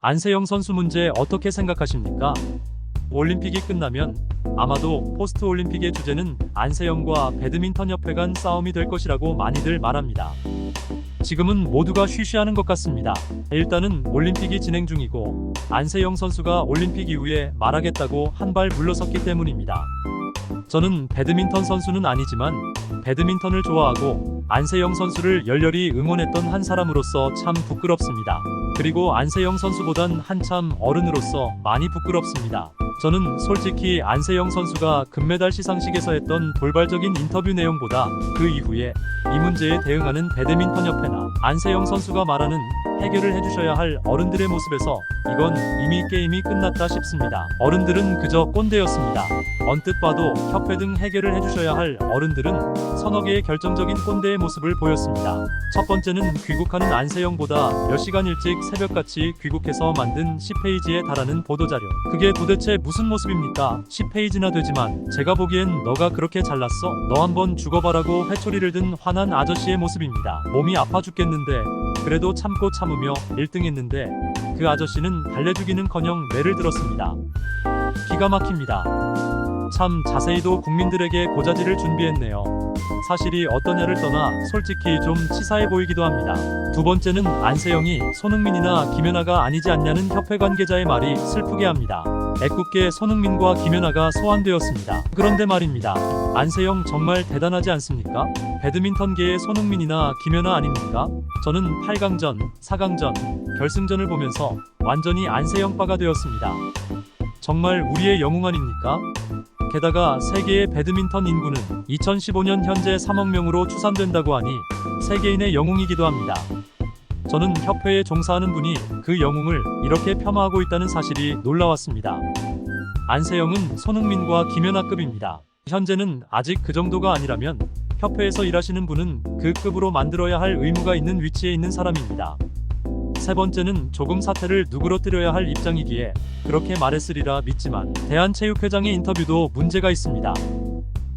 안세영 선수 문제 어떻게 생각하십니까? 올림픽이 끝나면 아마도 포스트 올림픽의 주제는 안세영과 배드민턴 협회 간 싸움이 될 것이라고 많이들 말합니다. 지금은 모두가 쉬쉬하는 것 같습니다. 일단은 올림픽이 진행 중이고 안세영 선수가 올림픽 이후에 말하겠다고 한 발 물러섰기 때문입니다. 저는 배드민턴 선수는 아니지만 배드민턴을 좋아하고 안세영 선수를 열렬히 응원했던 한 사람으로서 참 부끄럽습니다. 그리고 안세영 선수보단 한참 어른으로서 많이 부끄럽습니다. 저는 솔직히 안세영 선수가 금메달 시상식에서 했던 돌발적인 인터뷰 내용보다 그 이후에 이 문제에 대응하는 배드민턴 협회나 안세영 선수가 말하는 해결을 해주셔야 할 어른들의 모습에서 이건 이미 게임이 끝났다 싶습니다. 어른들은 그저 꼰대였습니다. 언뜻 봐도 협회 등 해결을 해주셔야 할 어른들은 서너 개의 결정적인 꼰대의 모습을 보였습니다. 첫 번째는 귀국하는 안세영보다 몇 시간 일찍 새벽같이 귀국해서 만든 10페이지에 달하는 보도자료. 그게 도대체 무슨 모습입니까? 10페이지나 되지만 제가 보기엔 너가 그렇게 잘났어? 너 한번 죽어봐라고 회초리를 든 화난 아저씨의 모습입니다. 몸이 아파 죽겠는데 그래도 참고 참으며 1등 했는데 그 아저씨는 달래주기는커녕 매를 들었습니다. 기가 막힙니다. 참 자세히도 국민들에게 고자질을 준비했네요. 사실이 어떠냐를 떠나 솔직히 좀 치사해 보이기도 합니다. 두 번째는 안세영이 손흥민이나 김연아가 아니지 않냐는 협회 관계자의 말이 슬프게 합니다. 애꿎게 손흥민과 김연아가 소환되었습니다. 그런데 말입니다. 안세영 정말 대단하지 않습니까? 배드민턴계의 손흥민이나 김연아 아닙니까? 저는 8강전, 4강전, 결승전을 보면서 완전히 안세영파가 되었습니다. 정말 우리의 영웅 아닙니까? 게다가 세계의 배드민턴 인구는 2015년 현재 3억 명으로 추산된다고 하니 세계인의 영웅이기도 합니다. 저는 협회에 종사하는 분이 그 영웅을 이렇게 폄하하고 있다는 사실이 놀라웠습니다. 안세영은 손흥민과 김연아급입니다. 현재는 아직 그 정도가 아니라면 협회에서 일하시는 분은 그 급으로 만들어야 할 의무가 있는 위치에 있는 사람입니다. 세 번째는 조금 사태를 누그러뜨려야 할 입장이기에 그렇게 말했으리라 믿지만 대한체육회장의 인터뷰도 문제가 있습니다.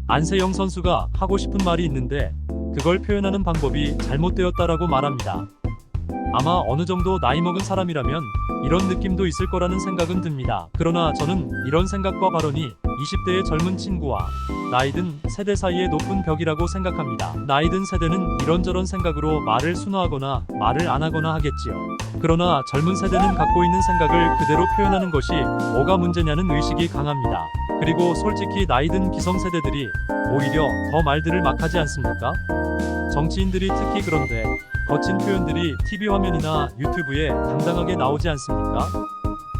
안세영 선수가 하고 싶은 말이 있는데 그걸 표현하는 방법이 잘못되었다라고 말합니다. 아마 어느 정도 나이 먹은 사람이라면 이런 느낌도 있을 거라는 생각은 듭니다. 그러나 저는 이런 생각과 발언이 20대의 젊은 친구와 나이든 세대 사이의 높은 벽이라고 생각합니다. 나이든 세대는 이런저런 생각으로 말을 순화하거나 말을 안 하거나 하겠지요. 그러나 젊은 세대는 갖고 있는 생각을 그대로 표현하는 것이 뭐가 문제냐는 의식이 강합니다. 그리고 솔직히 나이든 기성세대들이 오히려 더 말들을 막 하지 않습니까? 정치인들이 특히 그런데 거친 표현들이 TV 화면이나 유튜브에 당당하게 나오지 않습니까?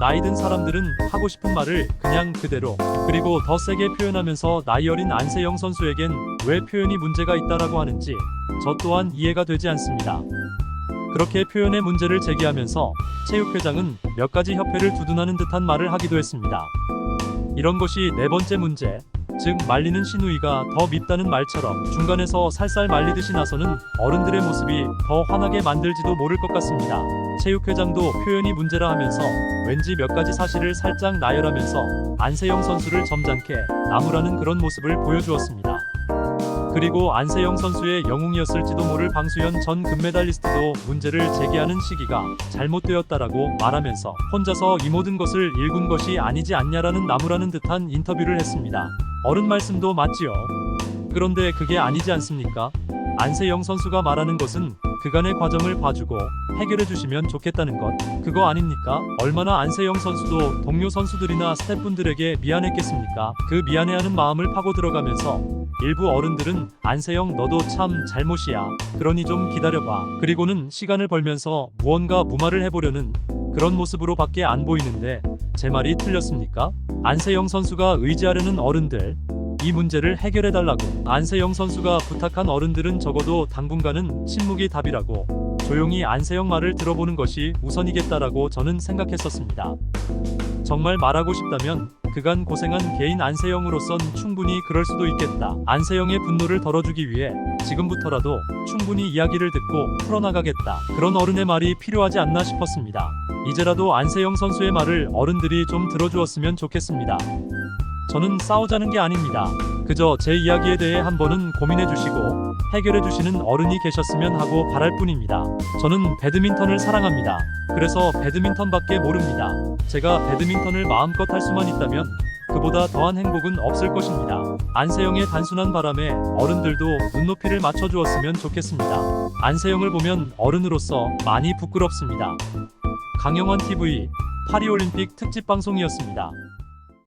나이 든 사람들은 하고 싶은 말을 그냥 그대로 그리고 더 세게 표현하면서 나이 어린 안세영 선수에겐 왜 표현이 문제가 있다라고 하는지 저 또한 이해가 되지 않습니다. 그렇게 표현의 문제를 제기하면서 체육회장은 몇 가지 협회를 두둔하는 듯한 말을 하기도 했습니다. 이런 것이 네 번째 문제, 즉 말리는 시누이가 더 밉다는 말처럼 중간에서 살살 말리듯이 나서는 어른들의 모습이 더 화나게 만들지도 모를 것 같습니다. 체육회장도 표현이 문제라 하면서 왠지 몇 가지 사실을 살짝 나열하면서 안세영 선수를 점잖게 나무라는 그런 모습을 보여주었습니다. 그리고 안세영 선수의 영웅이었을지도 모를 방수현 전 금메달리스트도 문제를 제기하는 시기가 잘못되었다라고 말하면서 혼자서 이 모든 것을 일군 것이 아니지 않냐라는 나무라는 듯한 인터뷰를 했습니다. 어른 말씀도 맞지요. 그런데 그게 아니지 않습니까? 안세영 선수가 말하는 것은 그간의 과정을 봐주고 해결해 주시면 좋겠다는 것, 그거 아닙니까? 얼마나 안세영 선수도 동료 선수들이나 스태프분들에게 미안했겠습니까? 그 미안해하는 마음을 파고 들어가면서 일부 어른들은 안세영 너도 참 잘못이야, 그러니 좀 기다려봐, 그리고는 시간을 벌면서 무언가 무마를 해보려는 그런 모습으로 밖에 안 보이는데 제 말이 틀렸습니까? 안세영 선수가 의지하려는 어른들, 이 문제를 해결해달라고 안세영 선수가 부탁한 어른들은 적어도 당분간은 침묵이 답이라고 조용히 안세영 말을 들어보는 것이 우선이겠다라고 저는 생각했었습니다. 정말 말하고 싶다면 그간 고생한 개인 안세영으로선 충분히 그럴 수도 있겠다. 안세영의 분노를 덜어주기 위해 지금부터라도 충분히 이야기를 듣고 풀어나가겠다. 그런 어른의 말이 필요하지 않나 싶었습니다. 이제라도 안세영 선수의 말을 어른들이 좀 들어주었으면 좋겠습니다. 저는 싸우자는 게 아닙니다. 그저 제 이야기에 대해 한번은 고민해 주시고 해결해 주시는 어른이 계셨으면 하고 바랄 뿐입니다. 저는 배드민턴을 사랑합니다. 그래서 배드민턴밖에 모릅니다. 제가 배드민턴을 마음껏 할 수만 있다면 그보다 더한 행복은 없을 것입니다. 안세영의 단순한 바람에 어른들도 눈높이를 맞춰주었으면 좋겠습니다. 안세영을 보면 어른으로서 많이 부끄럽습니다. 강영환 TV 파리올림픽 특집 방송이었습니다.